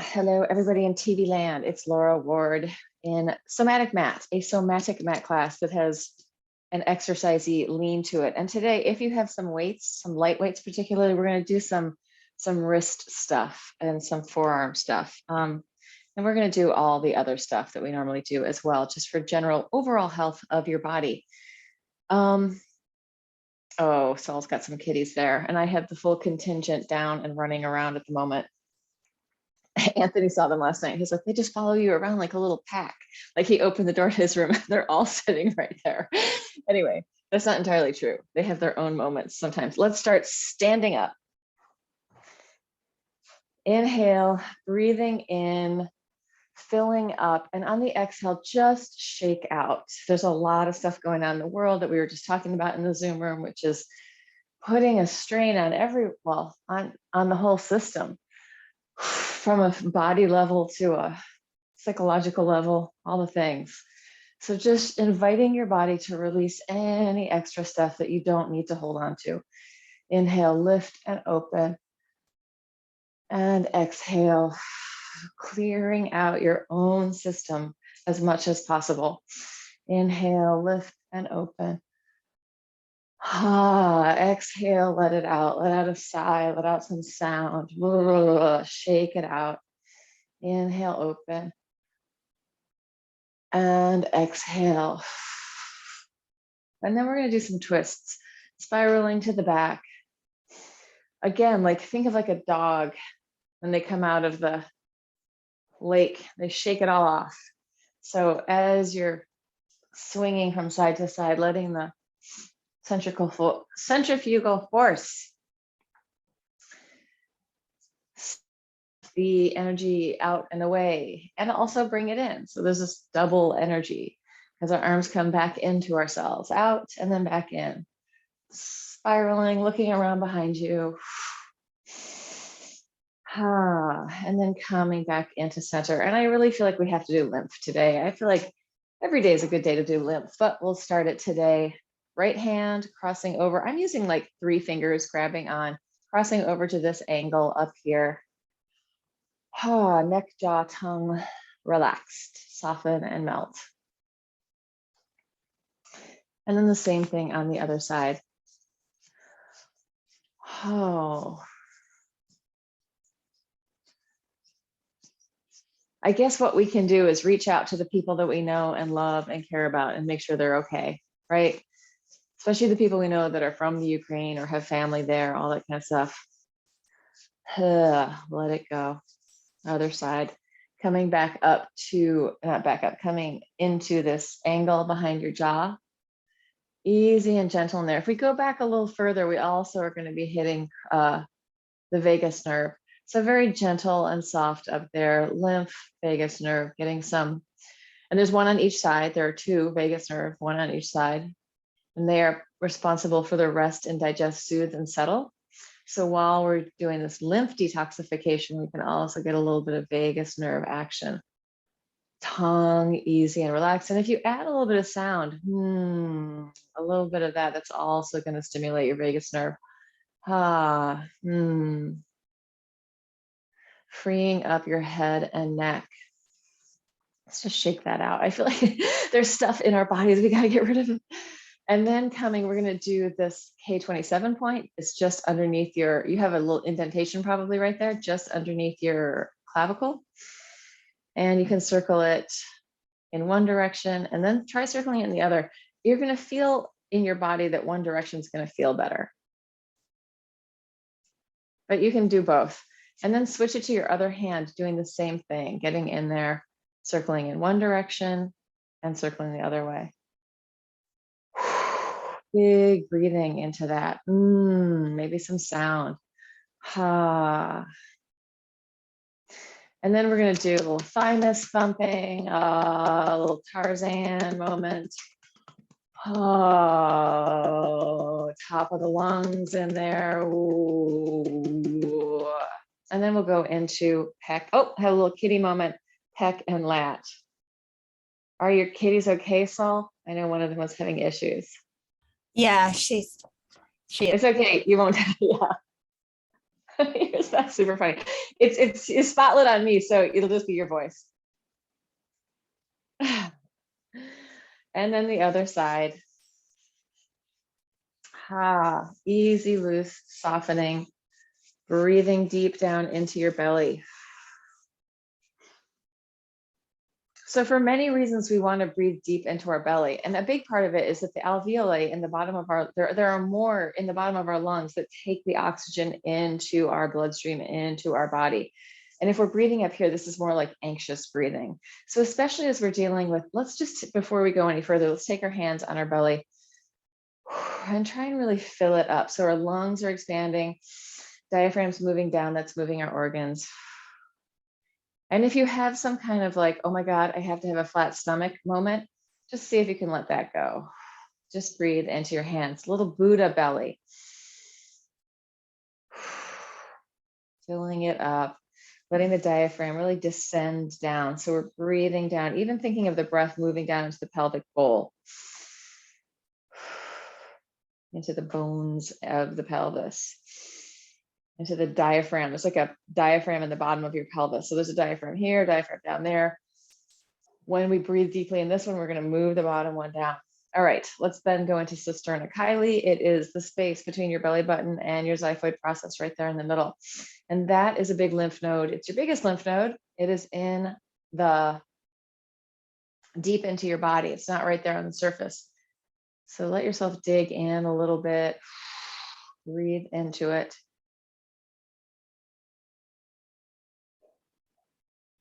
Hello, everybody in TV land. It's Laura Ward in Somatic Mat, a somatic mat class that has an exercisey lean to it. And today, if you have some weights, some light weights particularly, we're going to do some wrist stuff and some forearm stuff. And we're going to do all the other stuff that we normally do as well, just for general overall health of your body. Oh, Saul's got some kitties there, and I have the full contingent down and running around at the moment. Anthony saw them last night. He's like, they just follow you around like a little pack. Like he opened the door to his room, they're all sitting right there. Anyway, that's not entirely true. They have their own moments sometimes. Let's start standing up. Inhale, breathing in, filling up, and on the exhale, just shake out. There's a lot of stuff going on in the world that we were just talking about in the Zoom room, which is putting a strain on on the whole system, from a body level to a psychological level, all the things. So just inviting your body to release any extra stuff that you don't need to hold on to. Inhale, lift and open. And exhale, clearing out your own system as much as possible. Inhale, lift and open. Exhale, let it out. Let out a sigh, let out some sound. Shake it out. Inhale, open. And exhale. And then we're going to do some twists, spiraling to the back. Again, like think of like a dog when they come out of the lake, they shake it all off. So as you're swinging from side to side, letting the centrifugal force, the energy out and away, and also bring it in. So there's this double energy as our arms come back into ourselves, out and then back in, spiraling, looking around behind you. And then coming back into center. And I really feel like we have to do lymph today. I feel like every day is a good day to do lymph, but we'll start it today. Right hand crossing over. I'm using like 3 fingers grabbing on, crossing over to this angle up here. Neck, jaw, tongue relaxed, soften and melt. And then the same thing on the other side. I guess what we can do is reach out to the people that we know and love and care about and make sure they're okay, right? Especially the people we know that are from the Ukraine or have family there, all that kind of stuff. Let it go. Other side, coming back up to, not back up, coming into this angle behind your jaw. Easy and gentle in there. If we go back a little further, we also are going to be hitting the vagus nerve. So very gentle and soft up there, lymph, vagus nerve, getting some, and there's one on each side. There are 2 vagus nerve, one on each side, and they are responsible for the rest and digest, soothe, and settle. So while we're doing this lymph detoxification, we can also get a little bit of vagus nerve action. Tongue easy and relaxed. And if you add a little bit of sound, a little bit of that, that's also going to stimulate your vagus nerve. Freeing up your head and neck. Let's just shake that out. I feel like there's stuff in our bodies we got to get rid of. And then we're going to do this K27 point. It's just underneath you have a little indentation probably right there, just underneath your clavicle. And you can circle it in one direction and then try circling it in the other. You're going to feel in your body that one direction is going to feel better. But you can do both. And then switch it to your other hand, doing the same thing, getting in there, circling in one direction and circling the other way. Big breathing into that. Maybe some sound. And then we're going to do a little thymus thumping, a little Tarzan moment. Top of the lungs in there. Ooh. And then we'll go into pec. Oh, have a little kitty moment, pec and lat. Are your kitties okay, Saul? I know one of them was having issues. Yeah, It's okay. You won't. Yeah. That's super funny. It's spotlit on me, so it'll just be your voice. And then the other side. Easy, loose, softening, breathing deep down into your belly. So for many reasons, we want to breathe deep into our belly. And a big part of it is that the alveoli in the bottom of our, there are more in the bottom of our lungs that take the oxygen into our bloodstream, into our body. And if we're breathing up here, this is more like anxious breathing. So especially as we're dealing with, let's just, before we go any further, let's take our hands on our belly and try and really fill it up. So our lungs are expanding, diaphragm's moving down, that's moving our organs. And if you have some kind of like, oh my God, I have to have a flat stomach moment, just see if you can let that go. Just breathe into your hands, little Buddha belly. Filling it up, letting the diaphragm really descend down. So we're breathing down, even thinking of the breath moving down into the pelvic bowl, into the bones of the pelvis, into the diaphragm. There's like a diaphragm in the bottom of your pelvis. So there's a diaphragm here, diaphragm down there. When we breathe deeply in this one, we're going to move the bottom one down. All right, let's then go into sternochyly. It is the space between your belly button and your xiphoid process right there in the middle. And that is a big lymph node. It's your biggest lymph node. It is in the deep into your body. It's not right there on the surface. So let yourself dig in a little bit. Breathe into it.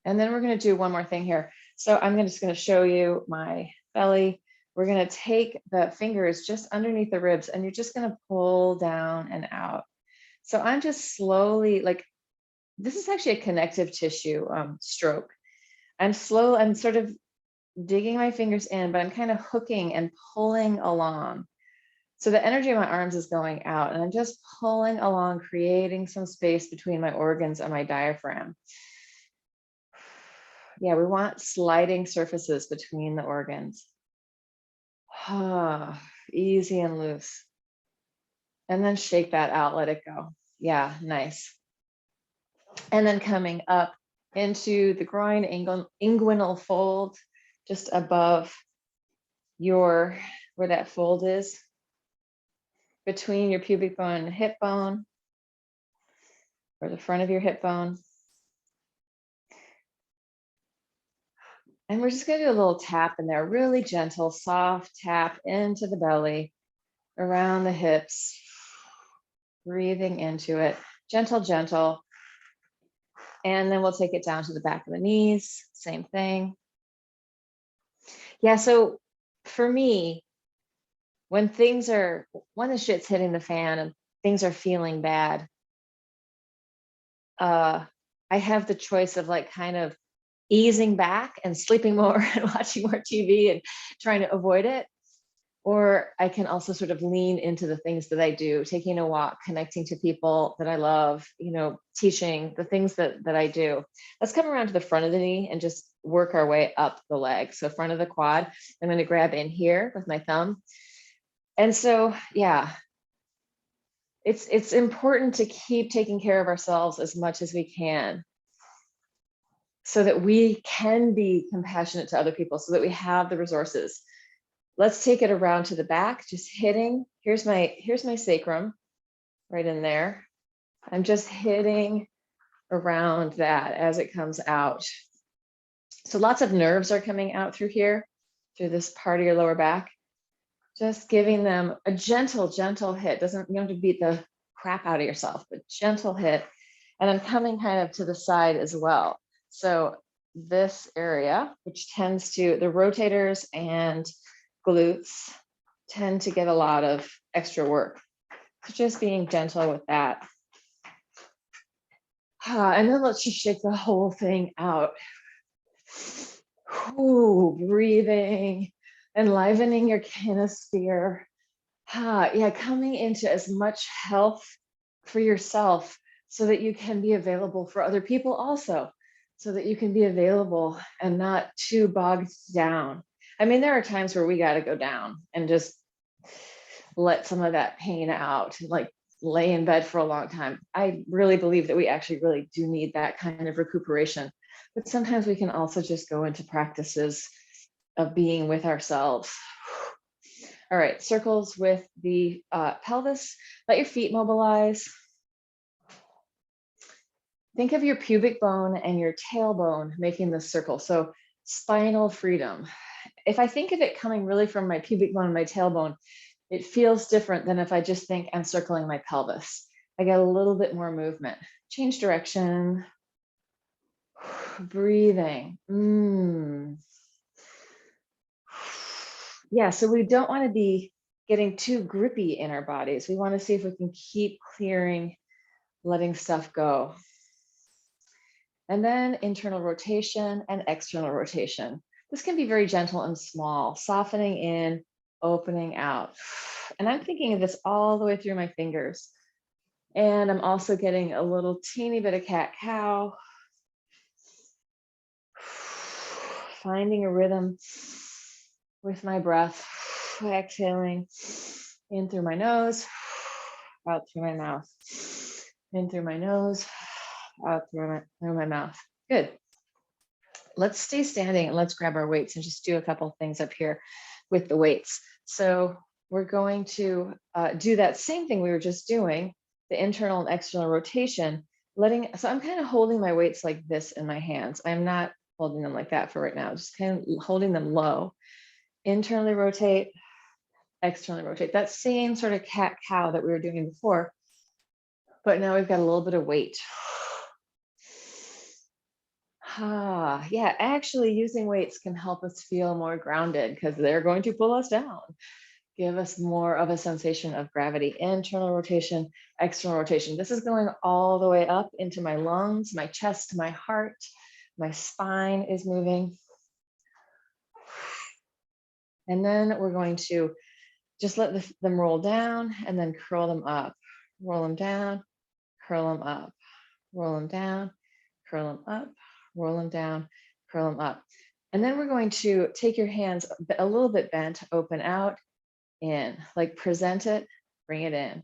And then we're going to do one more thing here. So I'm just going to show you my belly. We're going to take the fingers just underneath the ribs and you're just going to pull down and out. So I'm just slowly, like, this is actually a connective tissue stroke. I'm sort of digging my fingers in, but I'm kind of hooking and pulling along. So the energy of my arms is going out and I'm just pulling along, creating some space between my organs and my diaphragm. Yeah, we want sliding surfaces between the organs. Easy and loose. And then shake that out, let it go. Yeah, nice. And then coming up into the groin, inguinal fold, just above where that fold is, between your pubic bone and hip bone, or the front of your hip bone. And we're just going to do a little tap in there, really gentle, soft tap into the belly, around the hips, breathing into it, gentle, gentle. And then we'll take it down to the back of the knees, same thing. Yeah, so for me, when the shit's hitting the fan and things are feeling bad, I have the choice of like kind of easing back and sleeping more and watching more TV and trying to avoid it. Or I can also sort of lean into the things that I do, taking a walk, connecting to people that I love, teaching, the things that I do. Let's come around to the front of the knee and just work our way up the leg. So front of the quad, I'm going to grab in here with my thumb. And so, yeah, it's important to keep taking care of ourselves as much as we can, so that we can be compassionate to other people, so that we have the resources. Let's take it around to the back, just hitting. Here's my sacrum right in there. I'm just hitting around that as it comes out. So lots of nerves are coming out through here, through this part of your lower back. Just giving them a gentle, gentle hit. You don't have to beat the crap out of yourself, but gentle hit. And I'm coming kind of to the side as well. So this area, which tends to, the rotators and glutes tend to get a lot of extra work. So just being gentle with that. And then let's just shake the whole thing out. Ooh, breathing, enlivening your kinesphere. Yeah, coming into as much health for yourself so that you can be available for other people also, so that you can be available and not too bogged down. I mean, there are times where we got to go down and just let some of that pain out, like lay in bed for a long time. I really believe that we actually really do need that kind of recuperation. But sometimes we can also just go into practices of being with ourselves. All right, circles with the pelvis. Let your feet mobilize. Think of your pubic bone and your tailbone making this circle. So spinal freedom. If I think of it coming really from my pubic bone and my tailbone, it feels different than if I just think I'm circling my pelvis. I get a little bit more movement. Change direction. Breathing. Yeah, so we don't want to be getting too grippy in our bodies. We want to see if we can keep clearing, letting stuff go. And then internal rotation and external rotation. This can be very gentle and small, softening in, opening out. And I'm thinking of this all the way through my fingers. And I'm also getting a little teeny bit of cat-cow. Finding a rhythm with my breath, exhaling in through my nose, out through my mouth, in through my nose, out through my mouth. Good. Let's stay standing and let's grab our weights and just do a couple things up here with the weights. So we're going to do that same thing we were just doing, the internal and external rotation, so I'm kind of holding my weights like this in my hands. I'm not holding them like that for right now, just kind of holding them low. Internally rotate, externally rotate. That same sort of cat-cow that we were doing before, but now we've got a little bit of weight. Yeah, actually using weights can help us feel more grounded because they're going to pull us down. Give us more of a sensation of gravity. Internal rotation, external rotation. This is going all the way up into my lungs, my chest, my heart. My spine is moving. And then we're going to just let them roll down and then curl them up. Roll them down, curl them up. Roll them down, curl them up, roll them down, curl them up. And then we're going to take your hands a little bit bent, open out, in, like present it, bring it in,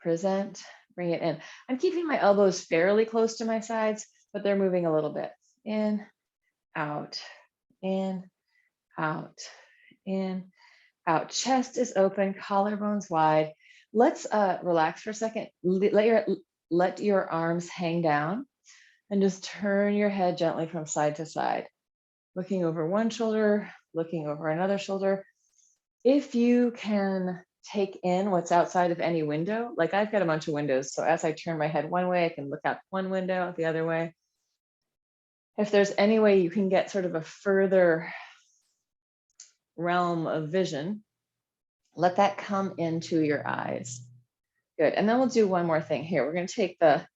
present, bring it in. I'm keeping my elbows fairly close to my sides, but they're moving a little bit. In, out, out, in, out. Chest is open, collarbones wide. Let's relax for a second. Let your arms hang down and just turn your head gently from side to side, looking over one shoulder, looking over another shoulder. If you can take in what's outside of any window, like I've got a bunch of windows, so as I turn my head one way, I can look out one window, the other way. If there's any way you can get sort of a further realm of vision, let that come into your eyes. Good, and then we'll do one more thing here. We're gonna take the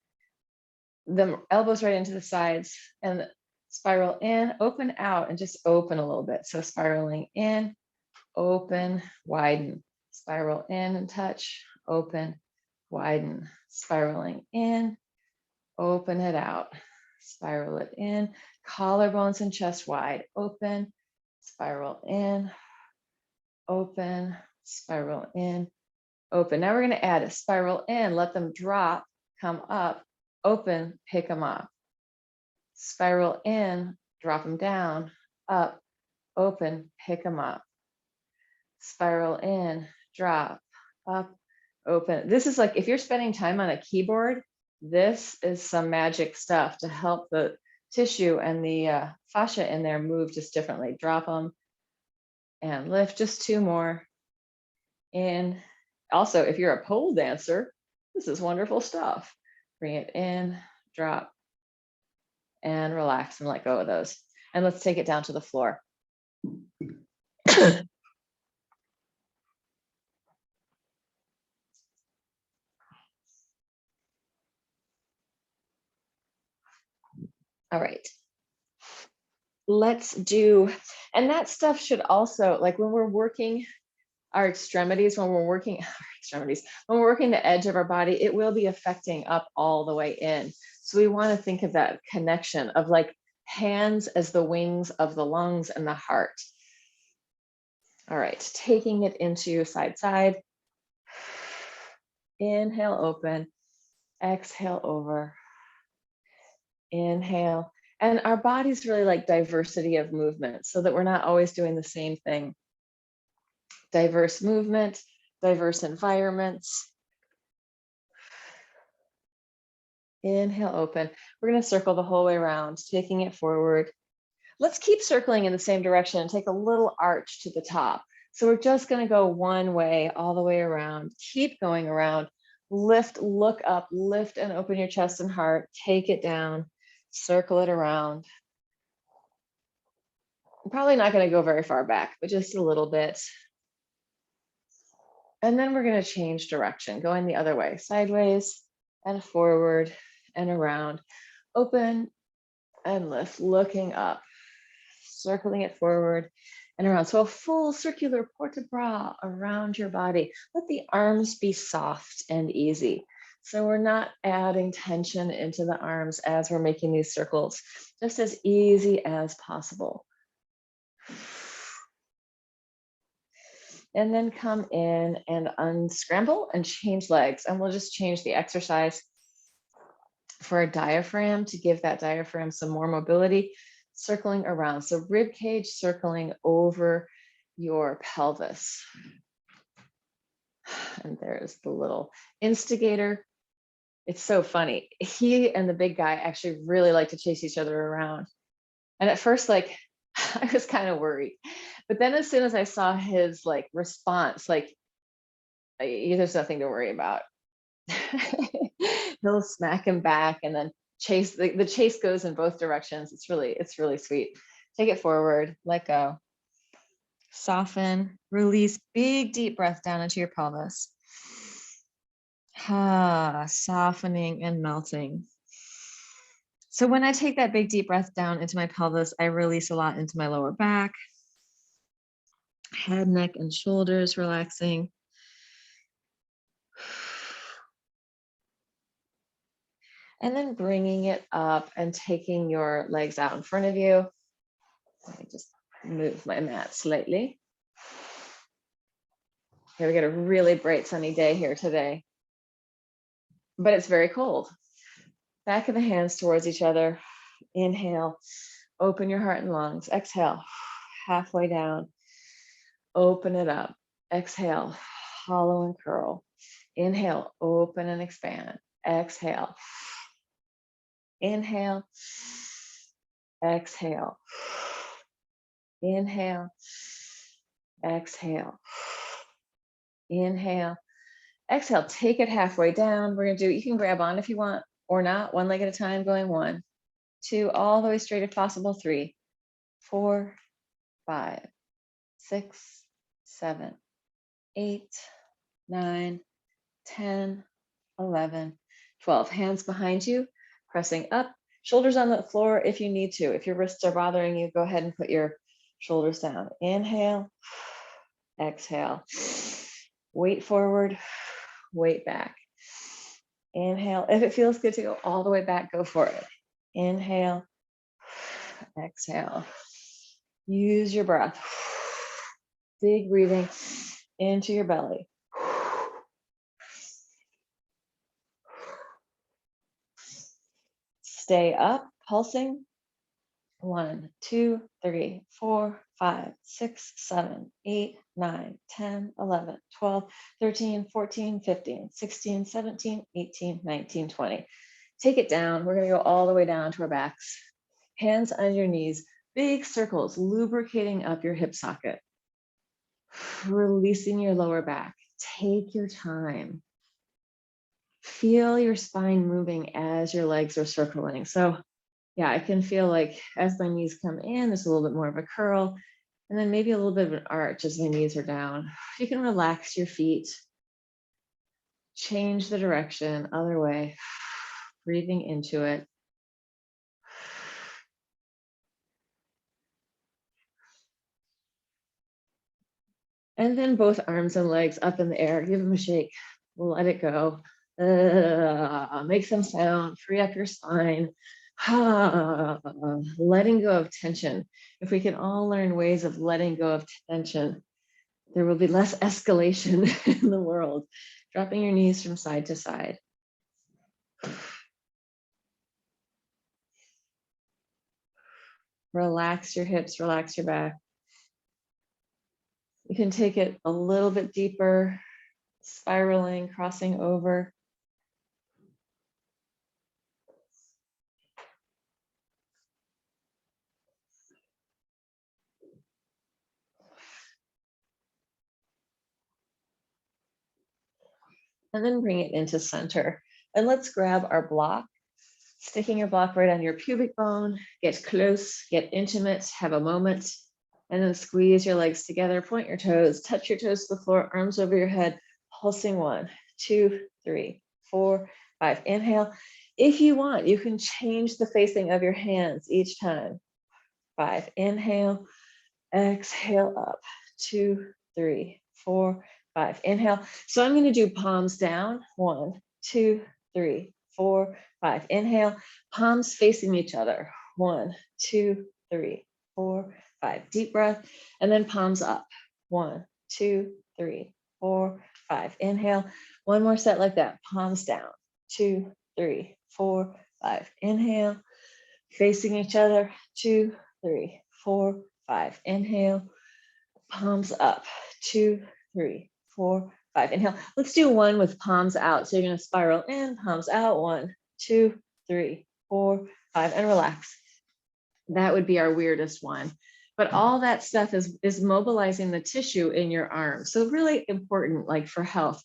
elbows right into the sides and spiral in, open out, and just open a little bit. So spiraling in, open, widen, spiral in and touch, open, widen, spiraling in, open it out, spiral it in, collarbones and chest wide, open, spiral in, open, spiral in, open. Now we're going to add a spiral in, let them drop, come up, open, pick them up. Spiral in, drop them down, up, open, pick them up. Spiral in, drop, up, open. This is like, if you're spending time on a keyboard, this is some magic stuff to help the tissue and the fascia in there move just differently. Drop them and lift, just two more. In. Also, if you're a pole dancer, this is wonderful stuff. Bring it in, drop, and relax and let go of those. And let's take it down to the floor. All right. Let's do, and that stuff should also, like when we're working our extremities, when we're working the edge of our body, it will be affecting up all the way in. So we want to think of that connection of like hands as the wings of the lungs and the heart. All right, taking it into side, Inhale, open. Exhale, over. Inhale. And our bodies really like diversity of movement so that we're not always doing the same thing. Diverse movement, diverse environments. Inhale, open. We're going to circle the whole way around, taking it forward. Let's keep circling in the same direction and take a little arch to the top. So we're just going to go one way all the way around. Keep going around. Lift, look up, lift and open your chest and heart. Take it down, circle it around. I'm probably not going to go very far back, but just a little bit. And then we're going to change direction, going the other way, sideways and forward and around. Open and lift, looking up, circling it forward and around. So a full circular port-de-bras around your body. Let the arms be soft and easy. So we're not adding tension into the arms as we're making these circles, just as easy as possible. And then come in and unscramble and change legs. And we'll just change the exercise for a diaphragm to give that diaphragm some more mobility, circling around. So rib cage circling over your pelvis. And there's the little instigator. It's so funny. He and the big guy actually really like to chase each other around. And at first, like, I was kind of worried. But then as soon as I saw his like response, like, there's nothing to worry about. He'll smack him back and then chase. The chase goes in both directions. It's really sweet. Take it forward, let go. Soften, release, big deep breath down into your pelvis. Softening and melting. So when I take that big deep breath down into my pelvis, I release a lot into my lower back, head, neck, and shoulders relaxing. And then bringing it up and taking your legs out in front of you. Let me just move my mat slightly. Okay, we got a really bright sunny day here today, but it's very cold. Back of the hands towards each other. Inhale, open your heart and lungs. Exhale, halfway down. Open it up. Exhale, hollow and curl. Inhale, open and expand. Exhale. Inhale. Exhale. Inhale. Exhale. Inhale. Exhale, take it halfway down. We're going to do, you can grab on if you want or not, one leg at a time, going 1, 2, all the way straight if possible, 3, 4, 5, 6, 7, 8, 9, 10, 11, 12. Hands behind you, pressing up, shoulders on the floor if you need to. If your wrists are bothering you, go ahead and put your shoulders down. Inhale, exhale, weight forward, weight back. Inhale. If it feels good to go all the way back, go for it. Inhale, exhale. Use your breath. Big breathing into your belly. Stay up, pulsing. 1, 2, 3, 4, 5, 6, 7, 8, 9, 10, 11, 12, 13, 14, 15, 16, 17, 18, 19, 20. Take it down. We're going to go all the way down to our backs. Hands on your knees, big circles, lubricating up your hip socket. Releasing your lower back. Take your time. Feel your spine moving as your legs are circling. So yeah, I can feel like as my knees come in, there's a little bit more of a curl, and then maybe a little bit of an arch as my knees are down. You can relax your feet, change the direction, other way, breathing into it. And then both arms and legs up in the air, give them a shake, let it go. Make some sound, free up your spine. Letting go of tension. If we can all learn ways of letting go of tension, there will be less escalation in the world. Dropping your knees from side to side. Relax your hips, relax your back. You can take it a little bit deeper, spiraling, crossing over. And then bring it into center. And let's grab our block, sticking your block right on your pubic bone, get close, get intimate, have a moment, and then squeeze your legs together, point your toes, touch your toes to the floor, arms over your head, pulsing 1, 2, 3, 4, 5. Inhale. If you want, you can change the facing of your hands each time. 5. Inhale, exhale up. 2, 3, 4, 5. Inhale. So I'm going to do palms down. 1, 2, 3, 4, 5. Inhale, palms facing each other. 1, 2, 3, 4, 5. Deep breath, and then palms up. 1, 2, 3, 4, 5. Inhale. One more set like that. Palms down. 2, 3, 4, 5. Inhale. Facing each other. 2, 3, 4, 5. Inhale. Palms up. 2, 3, 4, 5. Inhale. Let's do one with palms out. So you're going to spiral in, palms out. 1, 2, 3, 4, 5, and relax. That would be our weirdest one. But all that stuff is mobilizing the tissue in your arm. So really important, like for health.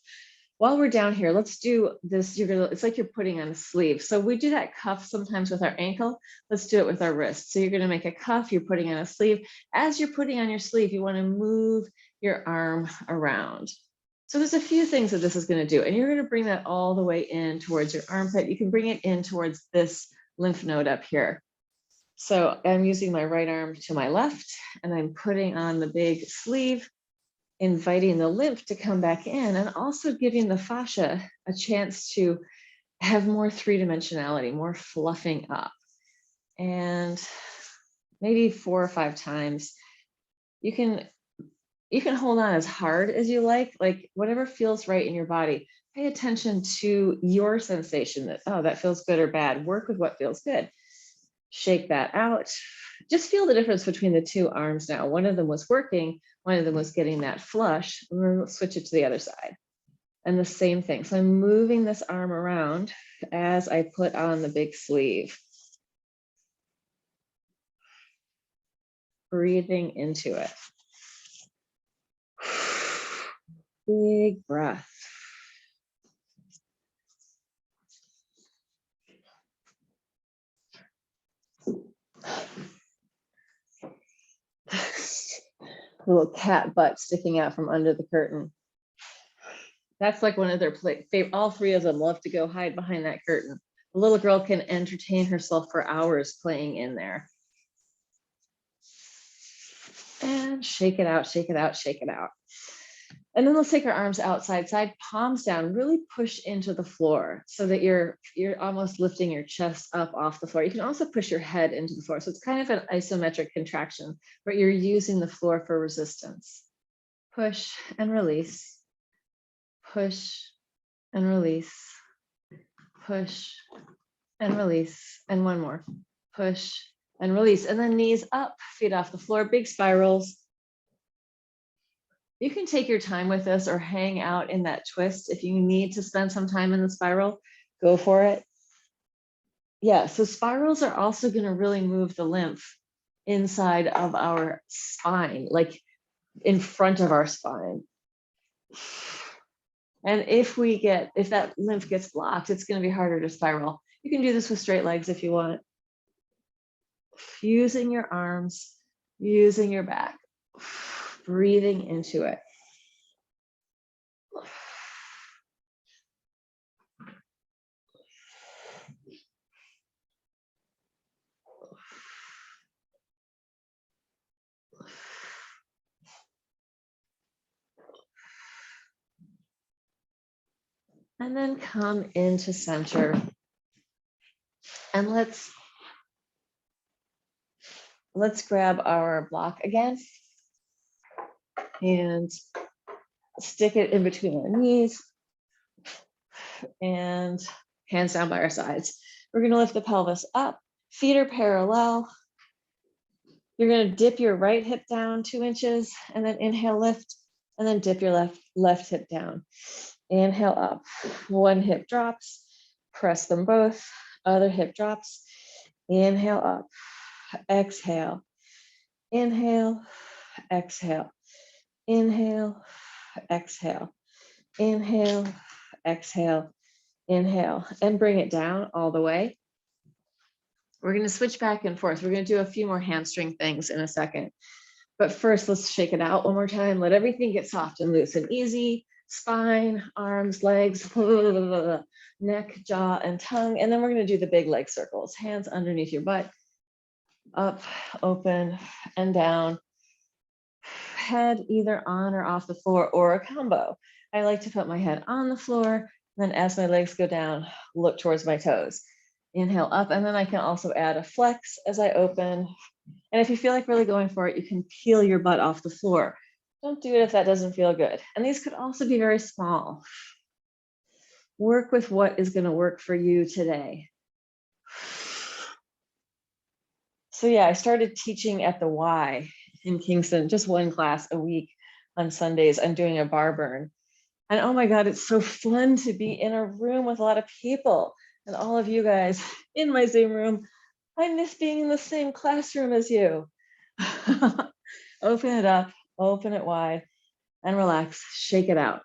While we're down here, let's do this. It's like you're putting on a sleeve. So we do that cuff sometimes with our ankle. Let's do it with our wrist. So you're going to make a cuff, you're putting on a sleeve. As you're putting on your sleeve, you want to move your arm around. So there's a few things that this is going to do, and you're going to bring that all the way in towards your armpit. You can bring it in towards this lymph node up here. So I'm using my right arm to my left, and I'm putting on the big sleeve, inviting the lymph to come back in, and also giving the fascia a chance to have more three-dimensionality, more fluffing up. And maybe 4 or 5 times. You can hold on as hard as you like whatever feels right in your body. Pay attention to your sensation that, oh, that feels good or bad. Work with what feels good. Shake that out. Just feel the difference between the two arms now. One of them was working, one of them was getting that flush. We'll switch it to the other side. And the same thing. So I'm moving this arm around as I put on the big sleeve. Breathing into it. Big breath. Little cat butt sticking out from under the curtain. That's like one of their favorite. All 3 of them love to go hide behind that curtain. The little girl can entertain herself for hours playing in there. And shake it out, shake it out, shake it out. And then let's take our arms outside side, palms down, really push into the floor so that you're almost lifting your chest up off the floor. You can also push your head into the floor. So it's kind of an isometric contraction, but you're using the floor for resistance. Push and release, push and release, push and release. And one more, push and release. And then knees up, feet off the floor, big spirals. You can take your time with this or hang out in that twist. If you need to spend some time in the spiral, go for it. Yeah, so spirals are also going to really move the lymph inside of our spine, like in front of our spine. And if that lymph gets blocked, it's going to be harder to spiral. You can do this with straight legs if you want. Using your arms, using your back. Breathing into it. And then come into center. And let's grab our block again and stick it in between our knees. and hands down by our sides. We're going to lift the pelvis up, feet are parallel. You're going to dip your right hip down 2 inches and then inhale, lift, and then dip your left hip down. Inhale up, one hip drops, press them both, other hip drops. Inhale up, exhale, inhale, exhale, inhale, exhale, inhale, exhale, inhale, and bring it down all the way. We're going to switch back and forth. We're going to do a few more hamstring things in a second. But first, let's shake it out one more time. Let everything get soft and loose and easy. Spine, arms, legs, neck, jaw, and tongue. And then we're going to do the big leg circles. Hands underneath your butt. Up, open, and down. Head either on or off the floor or a combo. I like to put my head on the floor. Then as my legs go down, look towards my toes. Inhale up, and then I can also add a flex as I open. And if you feel like really going for it, you can peel your butt off the floor. Don't do it if that doesn't feel good. And these could also be very small. Work with what is going to work for you today. So yeah, I started teaching at the Y in Kingston, just one class a week on Sundays. I'm doing a bar burn. And oh my God, it's so fun to be in a room with a lot of people and all of you guys in my Zoom room. I miss being in the same classroom as you. Open it up, open it wide, and relax, shake it out.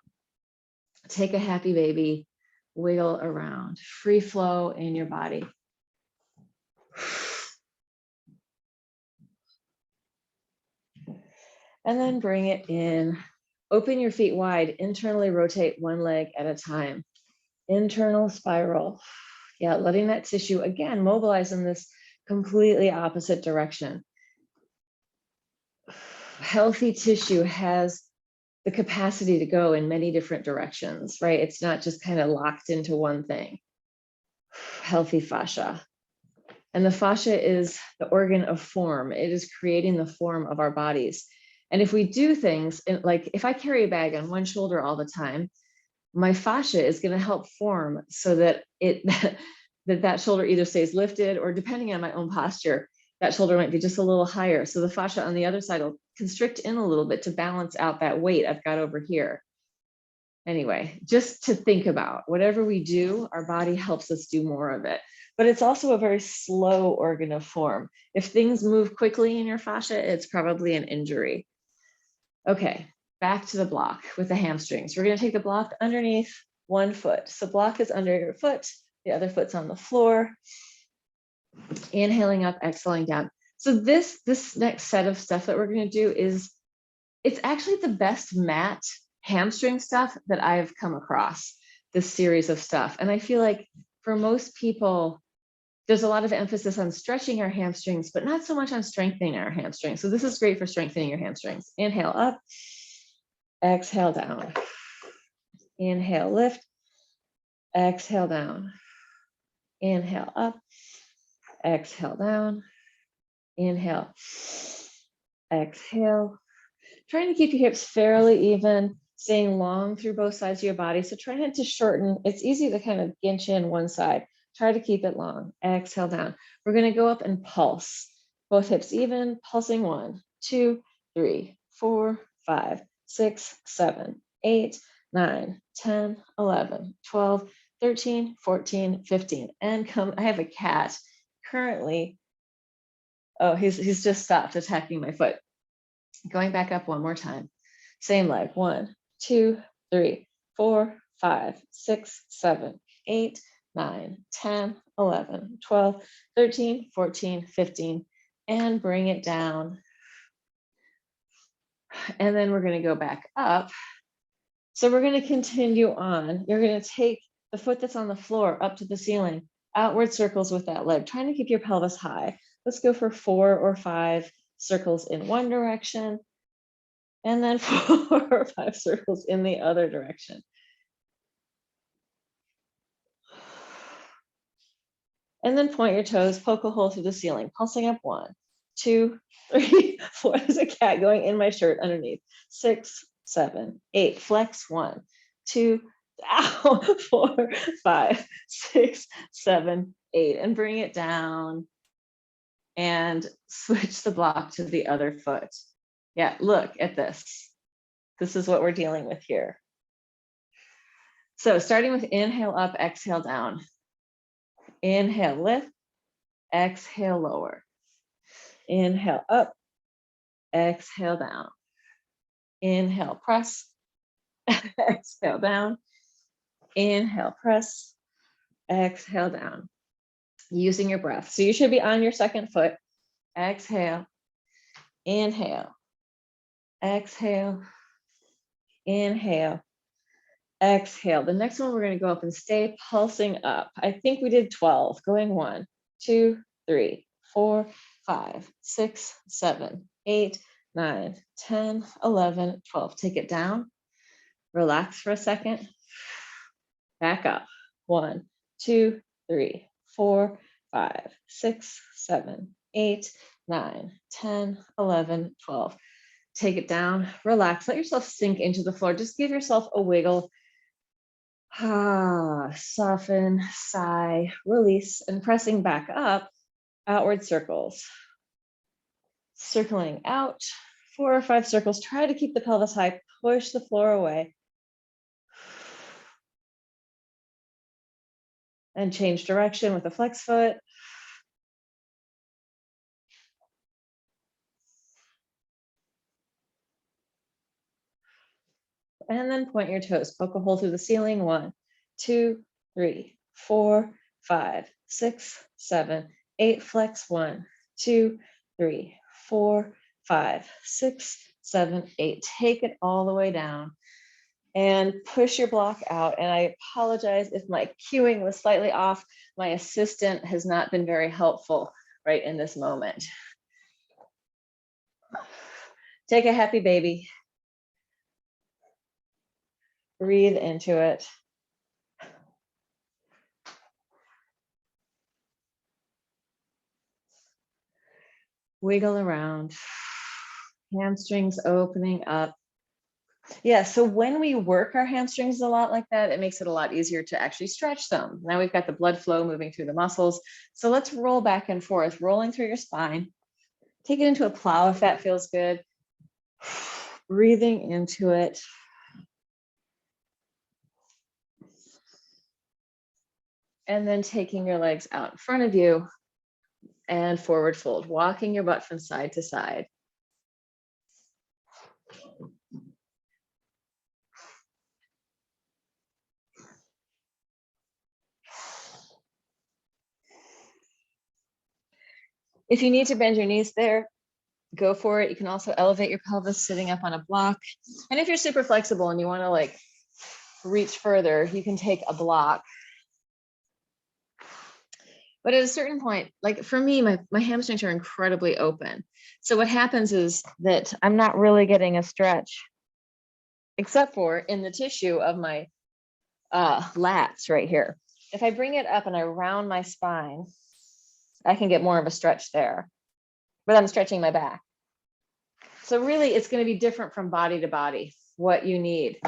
Take a happy baby, wiggle around, free flow in your body. And then bring it in. Open your feet wide, internally rotate one leg at a time. Internal spiral. Yeah, letting that tissue, again, mobilize in this completely opposite direction. Healthy tissue has the capacity to go in many different directions, right? It's not just kind of locked into one thing. Healthy fascia. And the fascia is the organ of form. It is creating the form of our bodies. And if we do things, like if I carry a bag on one shoulder all the time, my fascia is going to help form so that that shoulder either stays lifted, or depending on my own posture, that shoulder might be just a little higher. So the fascia on the other side will constrict in a little bit to balance out that weight I've got over here. Anyway, just to think about, whatever we do, our body helps us do more of it. But it's also a very slow organ of form. If things move quickly in your fascia, it's probably an injury. Okay, back to the block with the hamstrings. We're going to take the block underneath one foot. So block is under your foot, the other foot's on the floor. Inhaling up, exhaling down. So this next set of stuff that we're going to do it's actually the best mat hamstring stuff that I've come across, this series of stuff. And I feel like for most people, there's a lot of emphasis on stretching our hamstrings, but not so much on strengthening our hamstrings. So this is great for strengthening your hamstrings. Inhale up, exhale down. Inhale, lift, exhale down. Inhale up, exhale down. Inhale, exhale. Trying to keep your hips fairly even, staying long through both sides of your body. So try not to shorten. It's easy to kind of ginch in one side. Try to keep it long. Exhale down. We're going to go up and pulse. Both hips even, pulsing 1, 2, 3, 4, 5, 6, 7, 8, 9, 10, 11, 12, 13, 14, 15. And come, I have a cat currently. Oh, he's just stopped attacking my foot. Going back up one more time. Same leg. 1, 2, 3, 4, 5, 6, 7, 8, 9, 10, 11, 12, 13, 14, 15, and bring it down. And then we're going to go back up. So we're going to continue on. You're going to take the foot that's on the floor up to the ceiling, outward circles with that leg, trying to keep your pelvis high. Let's go for 4 or 5 circles in one direction, and then 4 or 5 circles in the other direction. And then point your toes, poke a hole through the ceiling, pulsing up 1, 2, 3, 4. There's a cat going in my shirt underneath. 6, 7, 8. Flex 1, 2, Ow, 4, 5, 6, 7, 8, and bring it down and switch the block to the other foot. Yeah, look at this. This is what we're dealing with here. So starting with inhale up, exhale down. Inhale, lift, exhale, lower. Inhale up, exhale down. Inhale, press, exhale down. Inhale, press, exhale down. Using your breath. So you should be on your second foot. Exhale, inhale, exhale, inhale, exhale. The next one, we're going to go up and stay pulsing up. I think we did 12, going 1, 2, 3, 4, 5, 6, 7, 8, 9, 10, 11, 12. Take it down. Relax for a second. Back up. 1, 2, 3, 4, 5, 6, 7, 8, 9, 10, 11, 12. Take it down, relax, let yourself sink into the floor. Just give yourself a wiggle. Soften, sigh, release, and pressing back up, outward circles. Circling out, 4 or 5 circles. Try to keep the pelvis high, push the floor away. And change direction with the flex foot. And then point your toes, poke a hole through the ceiling. 1, 2, 3, 4, 5, 6, 7, 8. Flex. 1, 2, 3, 4, 5, 6, 7, 8. Take it all the way down and push your block out. And I apologize if my cueing was slightly off. My assistant has not been very helpful right in this moment. Take a happy baby. Breathe into it. Wiggle around. Hamstrings opening up. Yeah, so when we work our hamstrings a lot like that, it makes it a lot easier to actually stretch them. Now we've got the blood flow moving through the muscles. So let's roll back and forth, rolling through your spine. Take it into a plow if that feels good. Breathing into it. And then taking your legs out in front of you and forward fold, walking your butt from side to side. If you need to bend your knees there, go for it. You can also elevate your pelvis sitting up on a block. And if you're super flexible and you want to like reach further, you can take a block. But at a certain point, like for me, my hamstrings are incredibly open. So what happens is that I'm not really getting a stretch, except for in the tissue of my lats right here. If I bring it up and I round my spine, I can get more of a stretch there, but I'm stretching my back. So really, it's going to be different from body to body, what you need.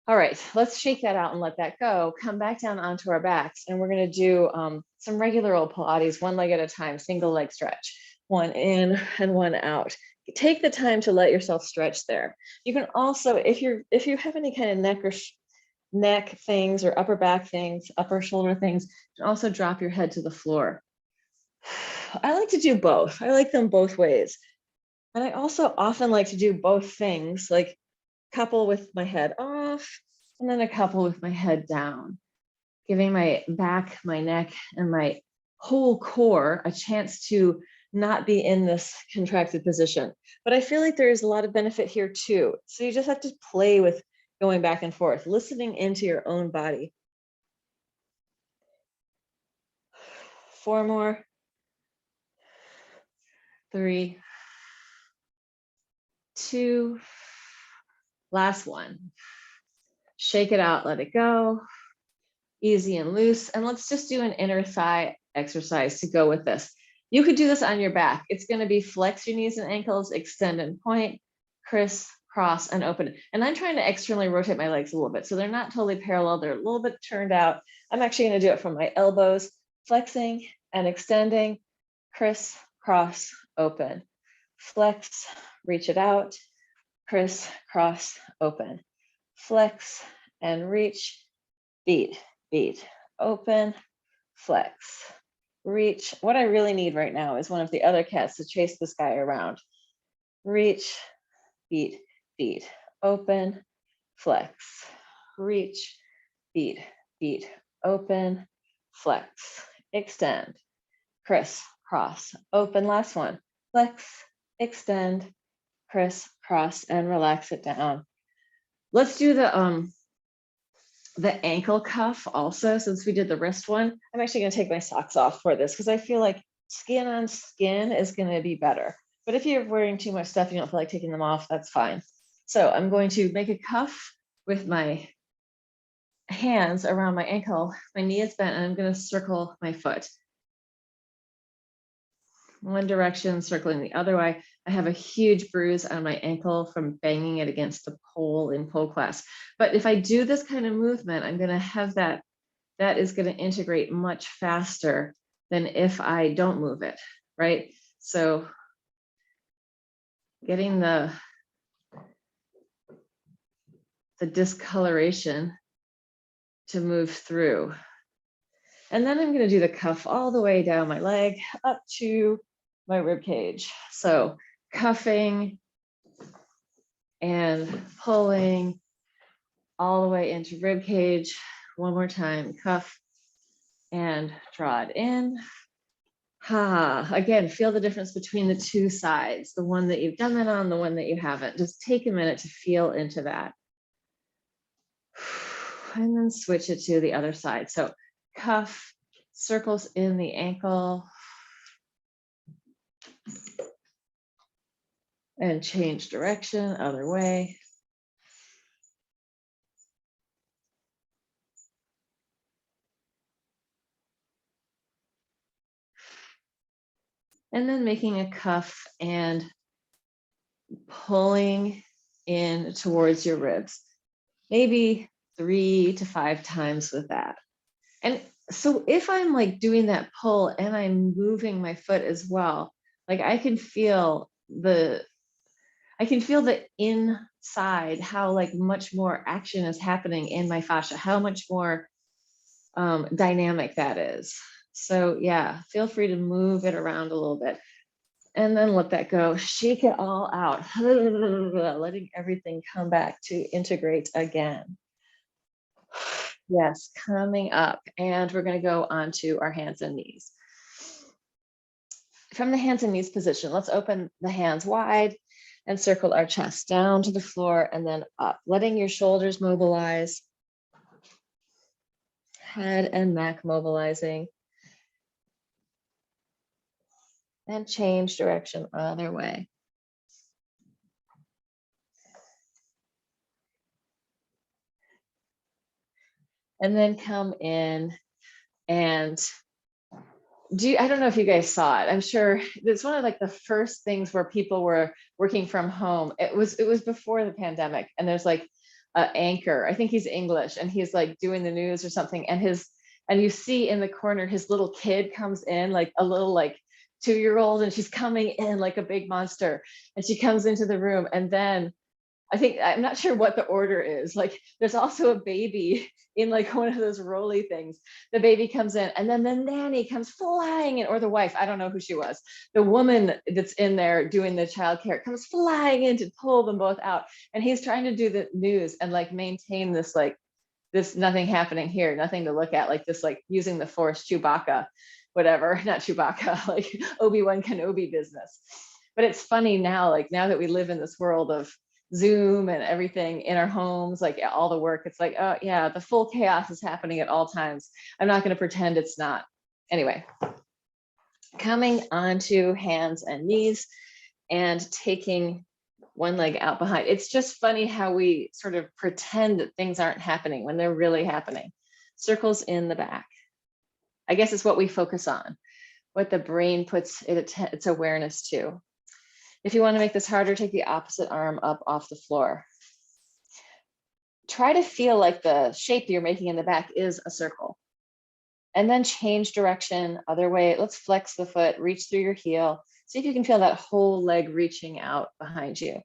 All right, let's shake that out and let that go. Come back down onto our backs, and we're going to do some regular old Pilates, one leg at a time, single leg stretch, one in and one out. Take the time to let yourself stretch there. You can also, if you have any kind of neck things or upper back things, upper shoulder things, you can also drop your head to the floor. I like to do both. I like them both ways. And I also often like to do both things, like couple with my head off and then a couple with my head down, giving my back, my neck, and my whole core a chance to not be in this contracted position. But I feel like there's a lot of benefit here too. So you just have to play with going back and forth, listening into your own body. 4 more. 3, 2, last one. Shake it out, let it go. Easy and loose. And let's just do an inner thigh exercise to go with this. You could do this on your back. It's going to be flex your knees and ankles, extend and point, crisscross cross, and open. And I'm trying to externally rotate my legs a little bit. So they're not totally parallel. They're a little bit turned out. I'm actually going to do it from my elbows, flexing and extending, criss-cross, open. Flex, reach it out, criss-cross, open. Flex and reach, beat, beat, open, flex, reach. What I really need right now is one of the other cats to chase this guy around. Reach, beat, beat, open, flex, reach, beat, beat, open, flex, extend, criss, cross, open. Last one, flex, extend, criss, cross, and relax it down. Let's do the ankle cuff also, since we did the wrist one. I'm actually going to take my socks off for this because I feel like skin on skin is going to be better. But if you're wearing too much stuff, you don't feel like taking them off, that's fine. So I'm going to make a cuff with my hands around my ankle. My knee is bent, and I'm going to circle my foot. One direction, circling the other way. I have a huge bruise on my ankle from banging it against the pole in pole class. But if I do this kind of movement, I'm going to have that is going to integrate much faster than if I don't move it, right? So getting the discoloration to move through. And then I'm going to do the cuff all the way down my leg up to my rib cage. So cuffing and pulling all the way into rib cage. One more time, cuff and draw it in. Again, feel the difference between the two sides, the one that you've done that on, the one that you haven't. Just take a minute to feel into that. And then switch it to the other side. So cuff, circles in the ankle, and change direction, other way. And then making a cuff and pulling in towards your ribs, maybe 3 to 5 times with that. And so if I'm like doing that pull and I'm moving my foot as well, like I can feel the inside, how like much more action is happening in my fascia, how much more dynamic that is. So yeah, feel free to move it around a little bit and then let that go. Shake it all out, letting everything come back to integrate again. Yes, coming up, and we're going to go on to our hands and knees. From the hands and knees position, let's open the hands wide and circle our chest down to the floor and then up, letting your shoulders mobilize, head and neck mobilizing, and change direction other way. And then come in and I don't know if you guys saw it. I'm sure it's one of like the first things where people were working from home. It was before the pandemic, and there's like an anchor. I think he's English, and he's like doing the news or something. And you see in the corner his little kid comes in, like a little like 2-year-old, and she's coming in like a big monster, and she comes into the room, and then I'm not sure what the order is. Like there's also a baby in like one of those rolly things. The baby comes in, and then the nanny comes flying in, or the wife, I don't know who she was. The woman that's in there doing the childcare comes flying in to pull them both out. And he's trying to do the news and like maintain this, like this nothing happening here, nothing to look at, like this, like using the force, Chewbacca, whatever, not Chewbacca, like Obi-Wan Kenobi business. But it's funny now, like now that we live in this world of Zoom and everything in our homes, like all the work, it's like, oh yeah, the full chaos is happening at all times. I'm not going to pretend it's not. Anyway, coming onto hands and knees and taking one leg out behind. It's just funny how we sort of pretend that things aren't happening when they're really happening. Circles in the back. I guess it's what we focus on, what the brain puts its awareness to. If you want to make this harder, take the opposite arm up off the floor. Try to feel like the shape you're making in the back is a circle. And then change direction, other way. Let's flex the foot, reach through your heel. See if you can feel that whole leg reaching out behind you.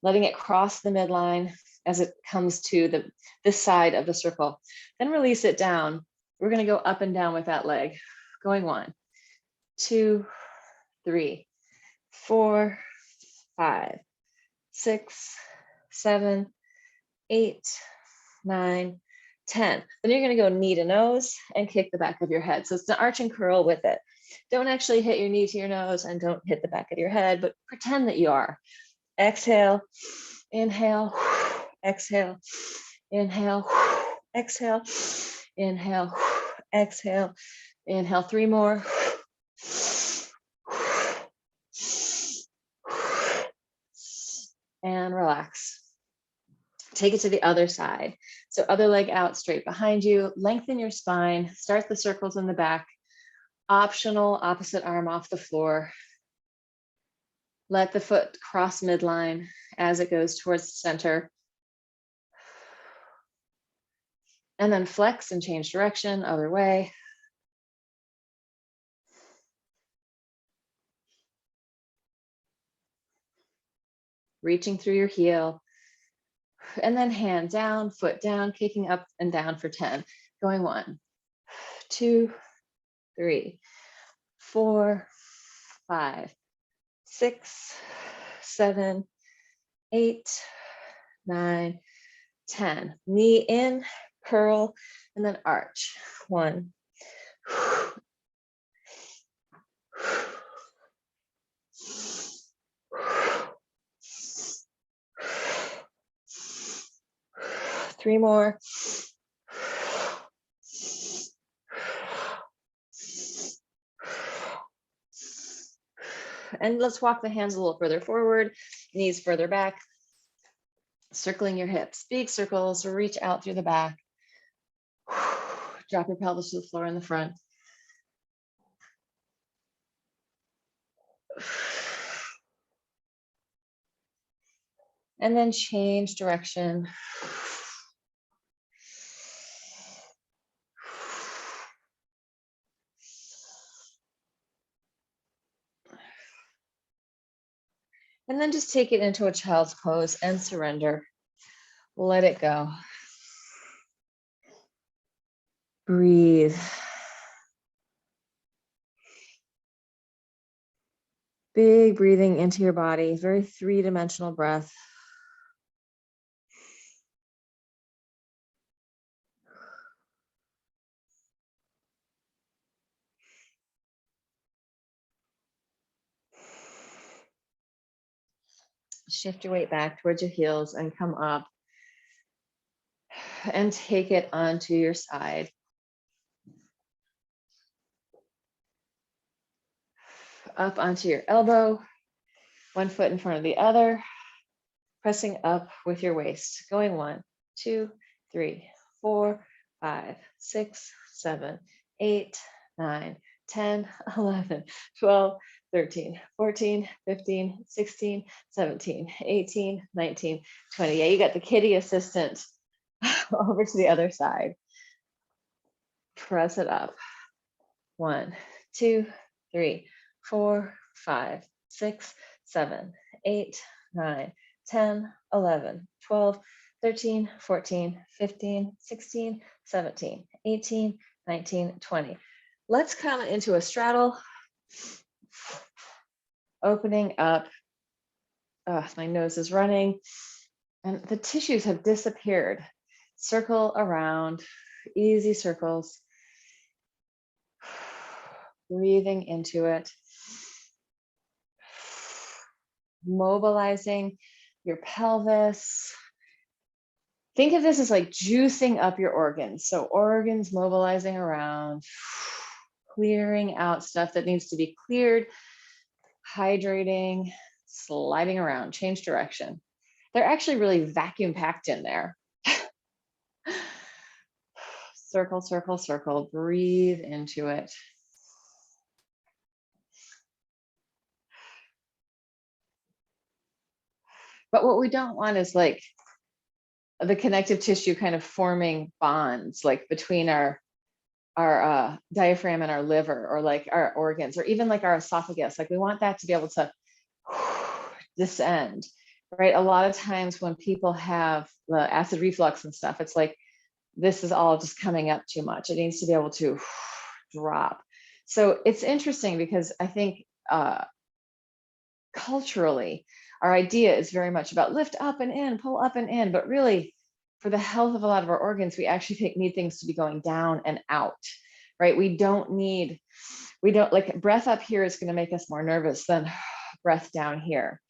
Letting it cross the midline as it comes to this side of the circle. Then release it down. We're going to go up and down with that leg. Going 1, 2, 3, 4, 5, 6, 7, 8, 9, 10. Then you're going to go knee to nose and kick the back of your head. So it's an arch and curl with it. Don't actually hit your knee to your nose and don't hit the back of your head, but pretend that you are. Exhale, inhale, exhale, inhale, exhale, inhale, exhale, inhale. 3 more. And relax. Take it to the other side. So other leg out straight behind you, lengthen your spine, start the circles in the back, optional opposite arm off the floor. Let the foot cross midline as it goes towards the center. And then flex and change direction, other way. Reaching through your heel. And then hand down, foot down, kicking up and down for 10. Going 1, 2, 3, 4, 5, 6, 7, 8, 9, 10. Knee in, curl, and then arch. 1. 3 more. And let's walk the hands a little further forward, knees further back, circling your hips, big circles, reach out through the back. Drop your pelvis to the floor in the front. And then change direction. And then just take it into a child's pose and surrender. Let it go. Breathe. Big breathing into your body, very 3-dimensional breath. Shift your weight back towards your heels and come up and take it onto your side. Up onto your elbow, one foot in front of the other, pressing up with your waist. Going 1, 2, 3, 4, 5, 6, 7, 8, 9, 10, 11, 12, 13, 14, 15, 16, 17, 18, 19, 20. Yeah, you got the kitty assistant over to the other side. Press it up. 1, 2, 3, 4, 5, 6, 7, 8, 9, 10, 11, 12, 13, 14, 15, 16, 17, 18, 19, 20. Let's come into a straddle. Opening up. My nose is running and the tissues have disappeared. Circle around, easy circles. Breathing into it. Mobilizing your pelvis. Think of this as like juicing up your organs. So organs mobilizing around, clearing out stuff that needs to be cleared, hydrating, sliding around, change direction. They're actually really vacuum packed in there. Circle, circle, circle, breathe into it. But what we don't want is like the connective tissue kind of forming bonds like between our diaphragm and our liver, or like our organs, or even like our esophagus. Like we want that to be able to descend, right? A lot of times when people have the acid reflux and stuff, it's like this is all just coming up too much. It needs to be able to drop. So it's interesting because I think culturally, our idea is very much about lift up and in, pull up and in, but really for the health of a lot of our organs, we actually need things to be going down and out, right? We don't like breath up here is going to make us more nervous than breath down here.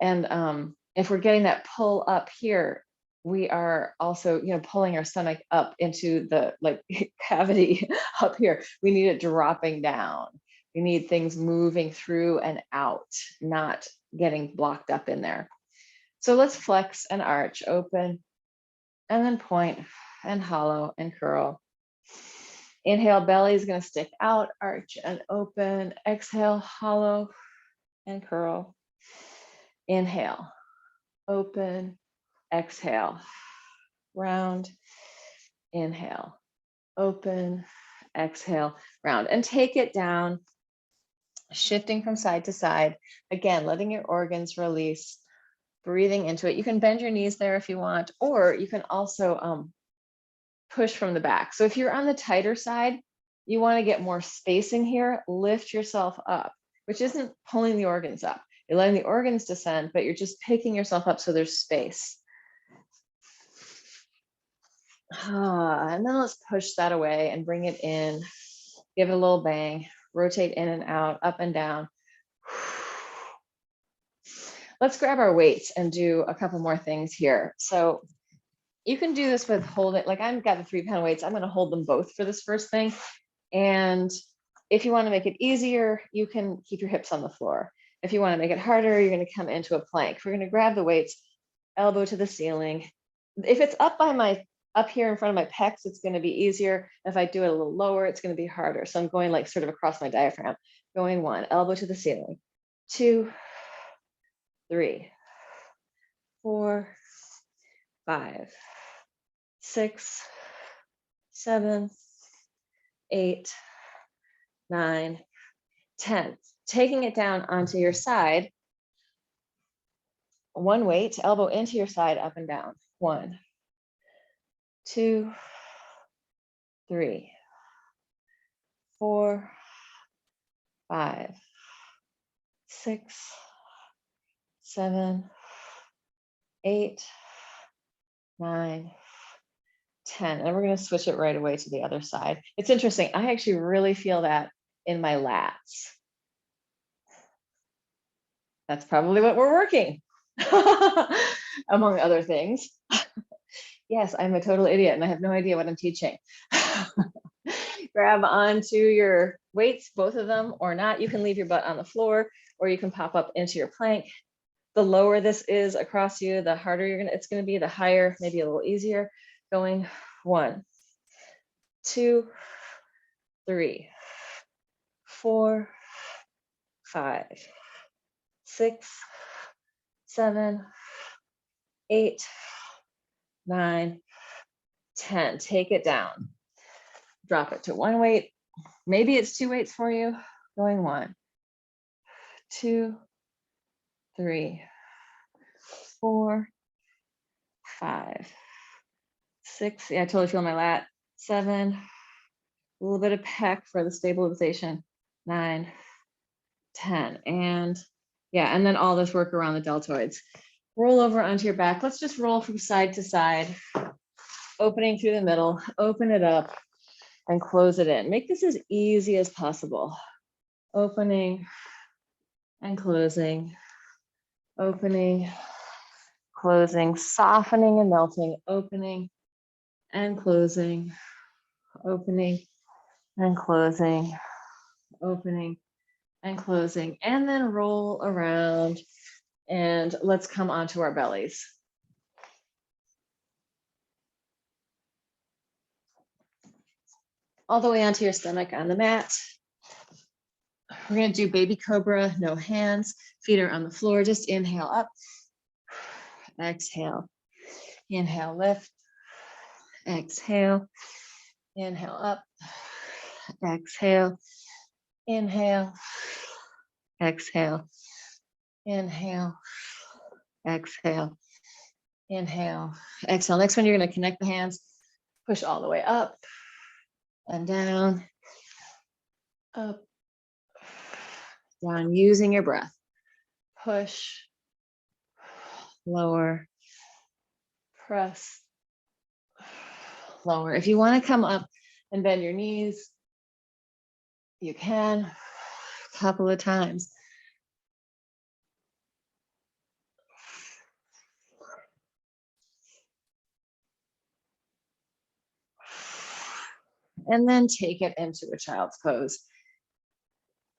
And if we're getting that pull up here, we are also, pulling our stomach up into the like cavity up here. We need it dropping down. We need things moving through and out, not getting blocked up in there. So let's flex and arch, open, and then point and hollow and curl. Inhale, belly is going to stick out, arch and open. Exhale, hollow and curl. Inhale, open, exhale, round. Inhale, open, exhale, round. And take it down, shifting from side to side. Again, letting your organs release, breathing into it. You can bend your knees there if you want, or you can also push from the back. So if you're on the tighter side, you want to get more spacing here, lift yourself up, which isn't pulling the organs up. You're letting the organs descend, but you're just picking yourself up so there's space. And then let's push that away and bring it in. Give it a little bang, rotate in and out, up and down. Let's grab our weights and do a couple more things here. So you can do this with holding, like I've got the 3-pound weights. I'm going to hold them both for this first thing. And if you want to make it easier, you can keep your hips on the floor. If you want to make it harder, you're going to come into a plank. We're going to grab the weights, elbow to the ceiling. If it's up here in front of my pecs, it's going to be easier. If I do it a little lower, it's going to be harder. So I'm going like sort of across my diaphragm. Going 1, elbow to the ceiling. 2, 3, 4, 5, 6, 7, 8, 9, 10. Taking it down onto your side. 1 weight, elbow into your side, up and down. 1, 2, 3, 4, 5, 6, 7, 8, 9, 10. And we're going to switch it right away to the other side. It's interesting. I actually really feel that in my lats. That's probably what we're working, among other things. Yes, I'm a total idiot and I have no idea what I'm teaching. Grab onto your weights, both of them, or not. You can leave your butt on the floor, or you can pop up into your plank. The lower this is across you, the harder it's going to be, the higher, maybe a little easier. Going 1, 2, 3, 4, 5, 6, 7, 8, 9, 10. Take it down. Drop it to 1 weight. Maybe it's 2 weights for you. Going 1, 2, 3, 4, 5, 6. Yeah, I totally feel my lat. 7. A little bit of pec for the stabilization. 9, 10. And yeah, and then all this work around the deltoids. Roll over onto your back. Let's just roll from side to side, opening through the middle, open it up and close it in. Make this as easy as possible. Opening and closing, opening, closing, softening and melting, opening and closing, opening and closing, opening and closing, and then roll around. And let's come onto our bellies. All the way onto your stomach on the mat. We're going to do baby cobra, no hands, feet are on the floor. Just inhale up Exhale. Inhale, lift. Exhale. Inhale up. Exhale. Inhale. Exhale. Inhale. Exhale. Inhale. Exhale. Next one, you're going to connect the hands. Push all the way up and down. Up. Down, using your breath. Push. Lower. Press. Lower. If you want to come up and bend your knees, you can a couple of times. And then take it into a child's pose.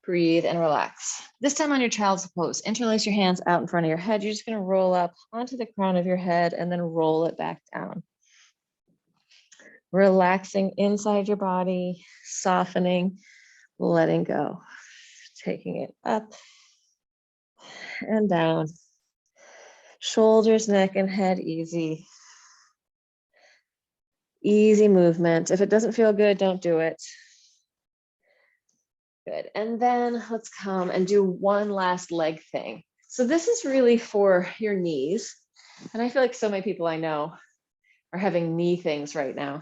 Breathe and relax. This time on your child's pose, interlace your hands out in front of your head. You're just going to roll up onto the crown of your head and then roll it back down. Relaxing inside your body, softening, letting go. Taking it up and down. Shoulders, neck, and head easy. Easy movement. If it doesn't feel good, don't do it. Good. And then let's come and do one last leg thing. So this is really for your knees. And I feel like so many people I know are having knee things right now.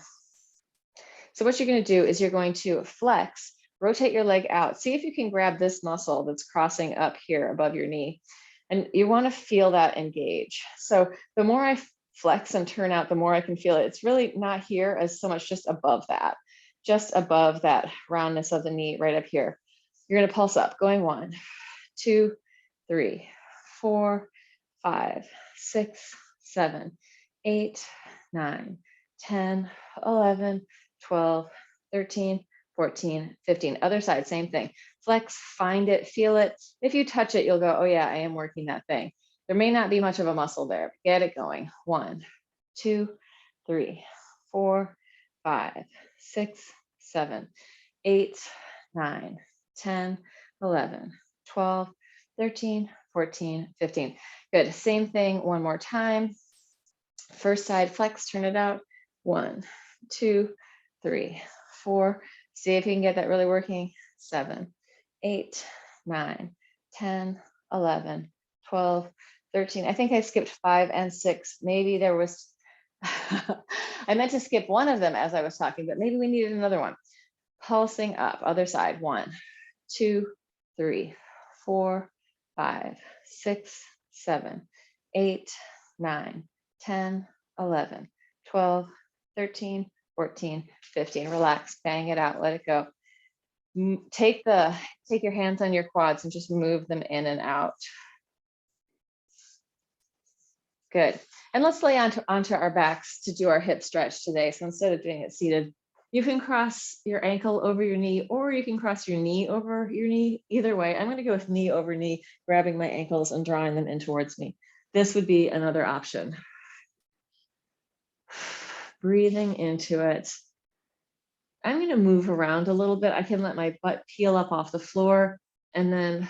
So what you're going to do is you're going to flex, rotate your leg out. See if you can grab this muscle that's crossing up here above your knee. And you want to feel that engage. So the more I flex and turn out, the more I can feel it. It's really not here as so much just above that roundness of the knee right up here. You're going to pulse up, going 1, 2, 3, 4, 5, 6, 7, 8, 9, 10, 11, 12, 13, 14, 15. Other side, same thing. Flex, find it, feel it. If you touch it, you'll go, oh yeah, I am working that thing. There may not be much of a muscle there. Get it going. 1, 2, 3, 4, 5, 6, 7, 8, 9, 10, 11, 12, 13, 14, 15. Good. Same thing one more time. First side, flex, turn it out. 1, 2, 3, 4. See if you can get that really working. 7, 8, 9, 10, 11, 12, 13. I think I skipped 5 and 6. Maybe there was, I meant to skip one of them as I was talking, but maybe we needed another one. Pulsing up, other side. 1, 2, 3, 4, 5, 6, 7, 8, 9, 10, 11, 12, 13, 14, 15. Relax, bang it out, let it go. Take your hands on your quads and just move them in and out. Good. And let's lay onto our backs to do our hip stretch today. So instead of doing it seated, you can cross your ankle over your knee, or you can cross your knee over your knee. Either way, I'm going to go with knee over knee, grabbing my ankles and drawing them in towards me. This would be another option. Breathing into it. I'm going to move around a little bit. I can let my butt peel up off the floor and then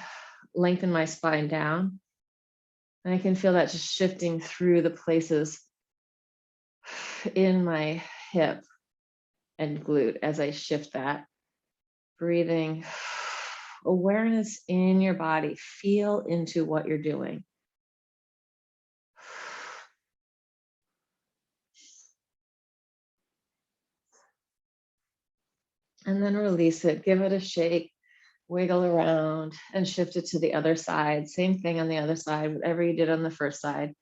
lengthen my spine down. And I can feel that just shifting through the places in my hip and glute as I shift that. Breathing, awareness in your body. Feel into what you're doing. And then release it, give it a shake, wiggle around and shift it to the other side. Same thing on the other side, whatever you did on the first side.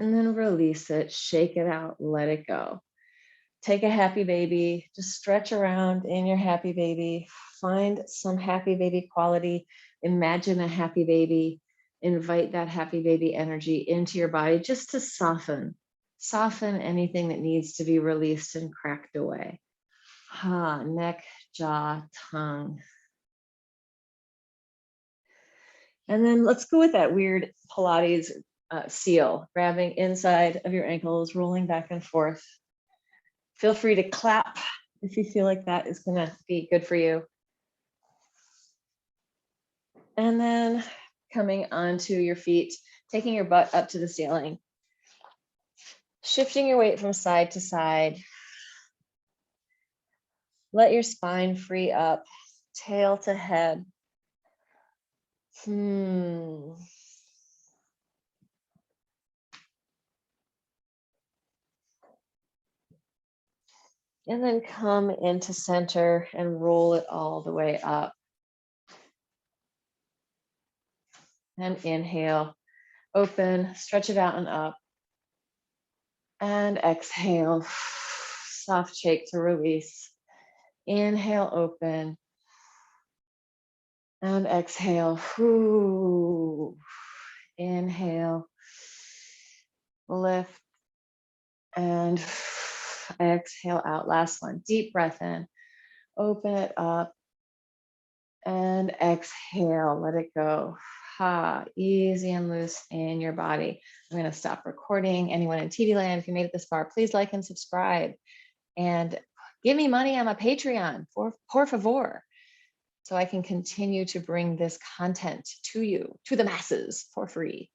And then release it, shake it out, let it go. Take a happy baby, just stretch around in your happy baby, find some happy baby quality, imagine a happy baby, invite that happy baby energy into your body just to soften Soften anything that needs to be released and cracked away. Neck, jaw, tongue. And then let's go with that weird Pilates seal, grabbing inside of your ankles, rolling back and forth. Feel free to clap if you feel like that is gonna be good for you. And then coming onto your feet, taking your butt up to the ceiling, shifting your weight from side to side. Let your spine free up, tail to head. And then come into center and roll it all the way up. And inhale, open, stretch it out and up. And exhale, soft shake to release. Inhale, open. And exhale, inhale, lift. And exhale out. Last one, deep breath in, open it up. And exhale, let it go. Easy and loose in your body. I'm going to stop recording. Anyone in TV land, if you made it this far, please like and subscribe. And give me money on my Patreon, por favor, so I can continue to bring this content to you, to the masses for free.